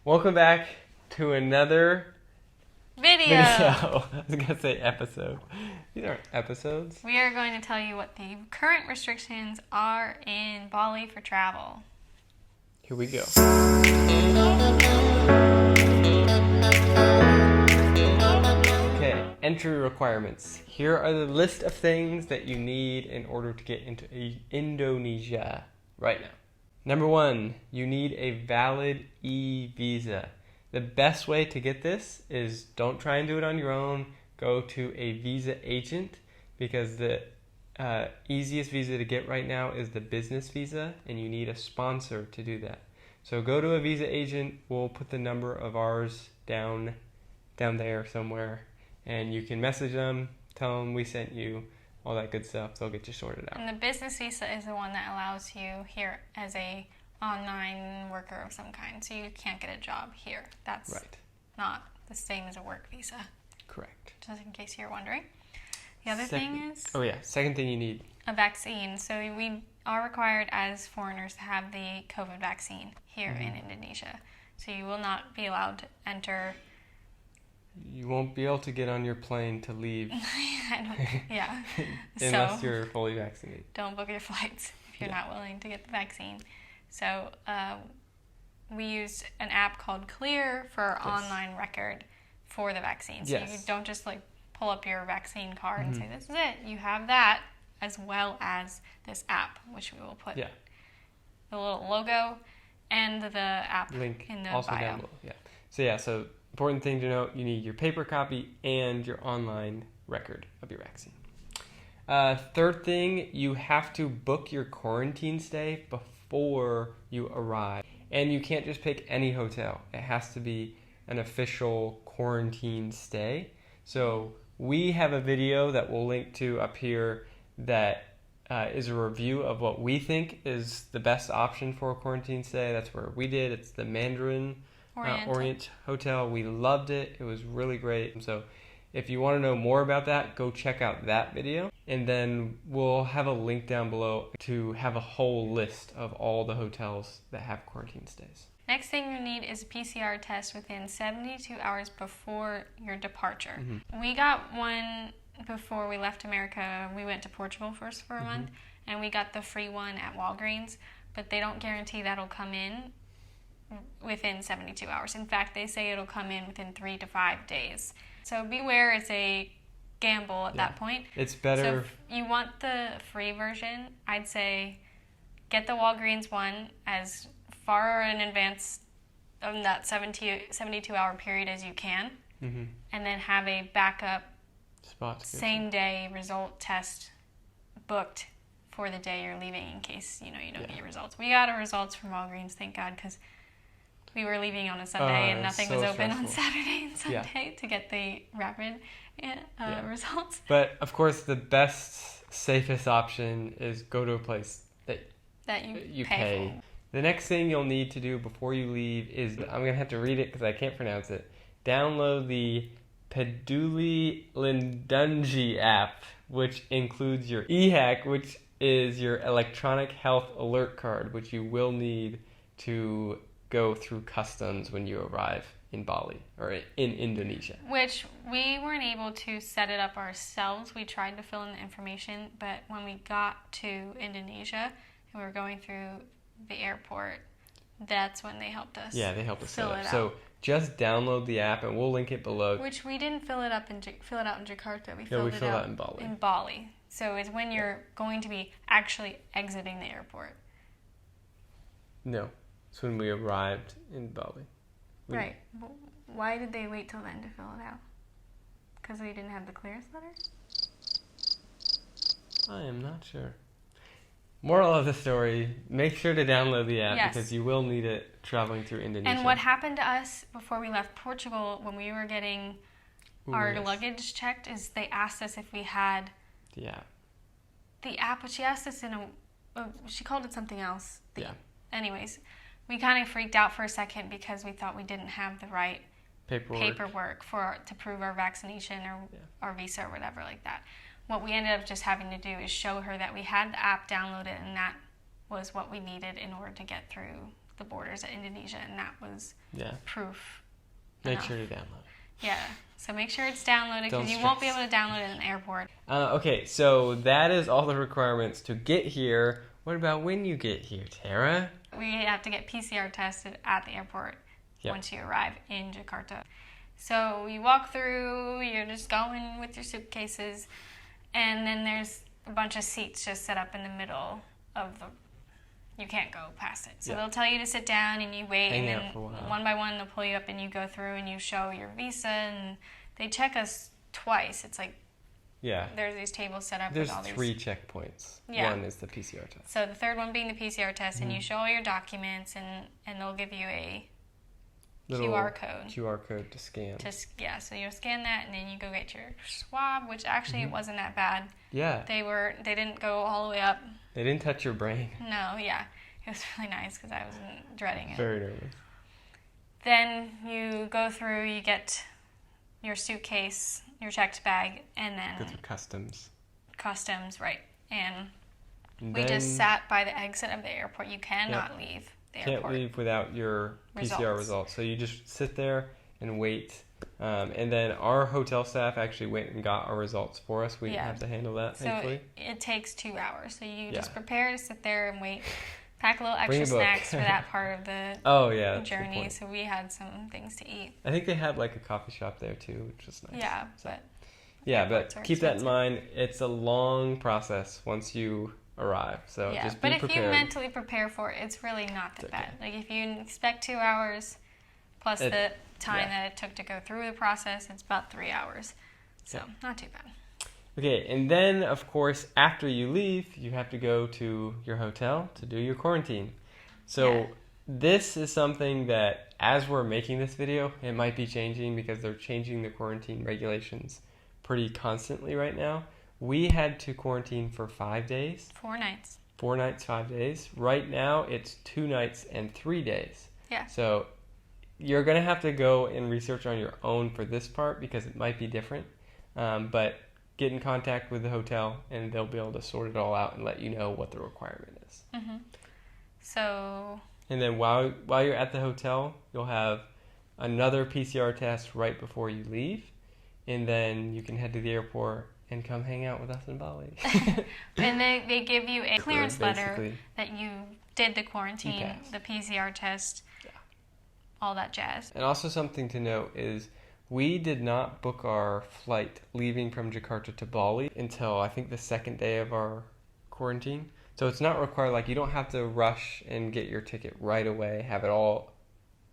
Welcome back to another Video! I was going to say episode. These aren't episodes. We are going to tell you what the current restrictions are in Bali for travel. Here we go. Okay, entry requirements. Here are the list of things that you need in order to get into Indonesia right now. Number 1, you need a valid e-visa. The best way to get this is don't try and do it on your own. Go to a visa agent because the easiest visa to get right now is the business visa, and you need a sponsor to do that. So go to a visa agent. We'll put the number of ours down there somewhere, and you can message them, tell them we sent you, all that good stuff. They'll get you sorted out. And the business visa is the one that allows you here as a online worker of some kind, so you can't get a job here. That's right. Not the same as a work visa. Correct. Just in case you're wondering. The other thing is... second thing you need. A vaccine. So we are required as foreigners to have the COVID vaccine here in Indonesia. So you will not be allowed to enter... You won't be able to get on your plane to leave. Unless you're fully vaccinated. Don't book your flights if you're not willing to get the vaccine. So we used an app called Clear for our online record for the vaccine. So you don't just pull up your vaccine card and say, this is it. You have that as well as this app, which we will put the little logo and the app link in the also bio. Down below. So important thing to note, you need your paper copy and your online record of your vaccine. Third thing, you have to book your quarantine stay before you arrive. And you can't just pick any hotel. It has to be an official quarantine stay. So we have a video that we'll link to up here that is a review of what we think is the best option for a quarantine stay. That's where we did. It's the Mandarin Orient Hotel. We loved it. It was really great. So if you want to know more about that, go check out that video. And then we'll have a link down below to have a whole list of all the hotels that have quarantine stays. Next thing you need is a PCR test within 72 hours before your departure. We got one before we left America. We went to Portugal first for a month, and we got the free one at Walgreens, but they don't guarantee that'll come in within 72 hours. In fact, they say it'll come in within 3 to 5 days. So beware, it's a gamble at that point. It's better. So if you want the free version, I'd say get the Walgreens one as far in advance of that 72-hour period as you can, and then have a backup same day result test booked for the day you're leaving in case you don't get your results. We got our results from Walgreens, thank God, because we were leaving on a Sunday and nothing was open on Saturday and Sunday to get the rapid results. But of course, the best, safest option is go to a place that you pay. The next thing you'll need to do before you leave is, I'm going to have to read it because I can't pronounce it. Download the PeduliLindungi App, which includes your e-HAC, which is your electronic health alert card, which you will need to go through customs when you arrive in Bali or in Indonesia. Which we weren't able to set it up ourselves. We tried to fill in the information, but when we got to Indonesia and we were going through the airport, that's when they helped us. Yeah, they helped us fill it out. So just download the app, and we'll link it below. Which we didn't fill it out in Jakarta. We filled it out in Bali. So it's when you're going to be actually exiting the airport. No, it's when we arrived in Bali. Right. Why did they wait till then to fill it out? Because we didn't have the clearance letter? I am not sure. Moral of the story, make sure to download the app because you will need it traveling through Indonesia. And what happened to us before we left Portugal when we were getting our luggage checked is they asked us if we had the app, but she asked us she called it something else. Anyways, we kind of freaked out for a second because we thought we didn't have the right paperwork to prove our vaccination or our visa or whatever like that. What we ended up just having to do is show her that we had the app downloaded, and that was what we needed in order to get through the borders of Indonesia, and that was proof. Make sure to download it. Yeah, so make sure it's downloaded because you won't be able to download it in the airport. Okay, so that is all the requirements to get here. What about when you get here, Tara? We have to get PCR tested at the airport once you arrive in Jakarta. So you walk through, you're just going with your suitcases, and then there's a bunch of seats just set up in the middle of the... You can't go past it. So they'll tell you to sit down and you wait, and then one by one they'll pull you up and you go through and you show your visa, and they check us twice. It's like there's these tables set up with all these... There's 3 checkpoints. One is the PCR test. So the third one being the PCR test, and you show all your documents, and they'll give you a QR code to scan. So you'll scan that, and then you go get your swab, which actually it wasn't that bad. Yeah. They didn't go all the way up. They didn't touch your brain. No, yeah. It was really nice because I wasn't dreading it. Very nervous. Then you go through, you get your suitcase, your checked bag, and then... Go through customs. Customs, right. And we just sat by the exit of the airport. You cannot leave the airport. Can't leave without your PCR results. So you just sit there and wait. And then our hotel staff actually went and got our results for us. We didn't have to handle that, thankfully. So it takes 2 hours. So you just prepare to sit there and wait. Pack a little extra snacks for that part of the journey. So we had some things to eat. I think they had like a coffee shop there too, which was nice. Yeah, but keep that in mind. It's a long process once you arrive. So just be prepared. But if you mentally prepare for it, it's really not that bad. Like if you expect 2 hours plus the time that it took to go through the process, it's about 3 hours. So not too bad. Okay, and then, of course, after you leave, you have to go to your hotel to do your quarantine. So this is something that, as we're making this video, it might be changing because they're changing the quarantine regulations pretty constantly right now. We had to quarantine for 5 days. 4 nights. 4 nights, 5 days. Right now, it's 2 nights and 3 days. Yeah. So you're going to have to go and research on your own for this part because it might be different. But get in contact with the hotel and they'll be able to sort it all out and let you know what the requirement is. Mm-hmm. So... And then while you're at the hotel, you'll have another PCR test right before you leave. And then you can head to the airport and come hang out with us in Bali. And they give you a clearance letter that you did the quarantine, the PCR test, all that jazz. And also something to note is we did not book our flight leaving from Jakarta to Bali until I think the 2nd day of our quarantine. So it's not required, like you don't have to rush and get your ticket right away, have it all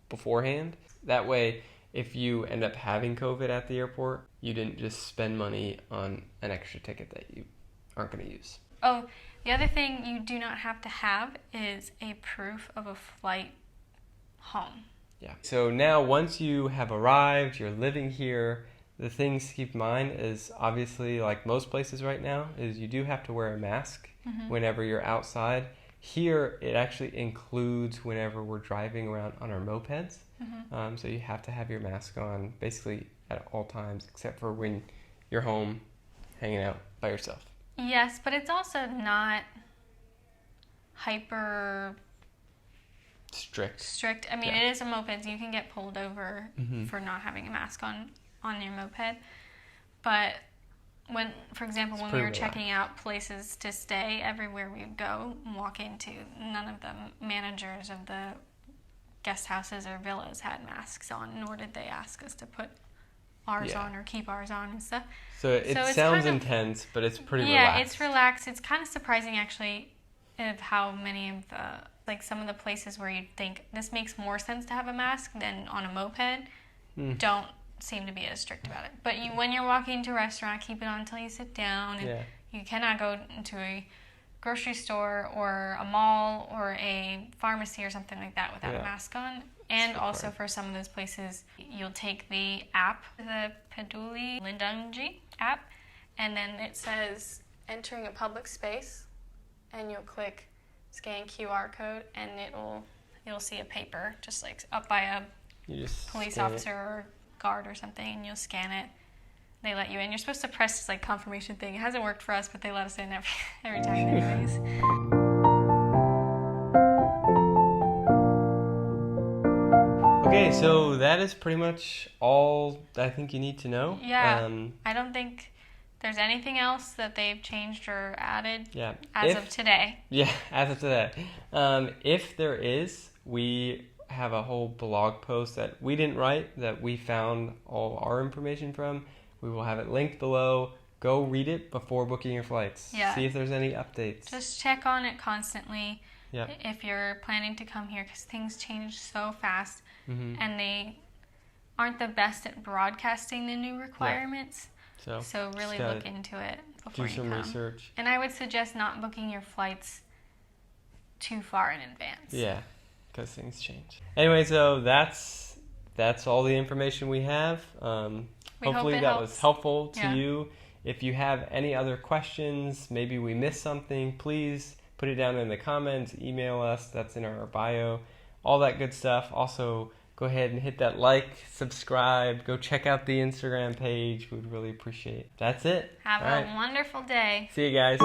beforehand. That way, if you end up having COVID at the airport, you didn't just spend money on an extra ticket that you aren't going to use. Oh, the other thing you do not have to have is a proof of a flight home. Yeah. So now once you have arrived, you're living here, the things to keep in mind is obviously like most places right now is you do have to wear a mask whenever you're outside. Here it actually includes whenever we're driving around on our mopeds. So you have to have your mask on basically at all times except for when you're home hanging out by yourself. Yes, but it's also not hyper... Strict. I mean, it is a moped. You can get pulled over for not having a mask on your moped. But when, for example, when we were checking out places to stay, everywhere we would go and walk into, none of the managers of the guest houses or villas had masks on, nor did they ask us to put ours on or keep ours on and stuff. So it sounds intense, but it's pretty relaxed. Yeah, it's relaxed. It's kind of surprising, actually, of how many of the... Like some of the places where you'd think this makes more sense to have a mask than on a moped don't seem to be as strict about it. But when you're walking to a restaurant, keep it on until you sit down. And you cannot go into a grocery store or a mall or a pharmacy or something like that without a mask on. And also for some of those places, you'll take the app, the PeduliLindungi app, and then it says entering a public space, and you'll click scan QR code, and you'll see a paper just like up by a police officer or guard or something, and you'll scan it. They let you in. You're supposed to press this like confirmation thing. It hasn't worked for us, but they let us in every time anyways. Okay, so that is pretty much all I think you need to know. Yeah, I don't think there's anything else that they've changed or added as of today. Yeah, as of today. If there is, we have a whole blog post that we didn't write, that we found all our information from. We will have it linked below. Go read it before booking your flights. Yeah. See if there's any updates. Just check on it constantly. Yeah. If you're planning to come here, because things change so fast, Mm-hmm. and they aren't the best at broadcasting the new requirements. Yeah. So really look into it before do you some come. research. And I would suggest not booking your flights too far in advance. Yeah, because things change. Anyway, so that's all the information we have. Hopefully that was helpful to you. If you have any other questions, maybe we missed something, please put it down in the comments, email us, that's in our bio, all that good stuff. Also, go ahead and hit that like, subscribe, go check out the Instagram page. We'd really appreciate it. That's it. Have a wonderful day. See you guys.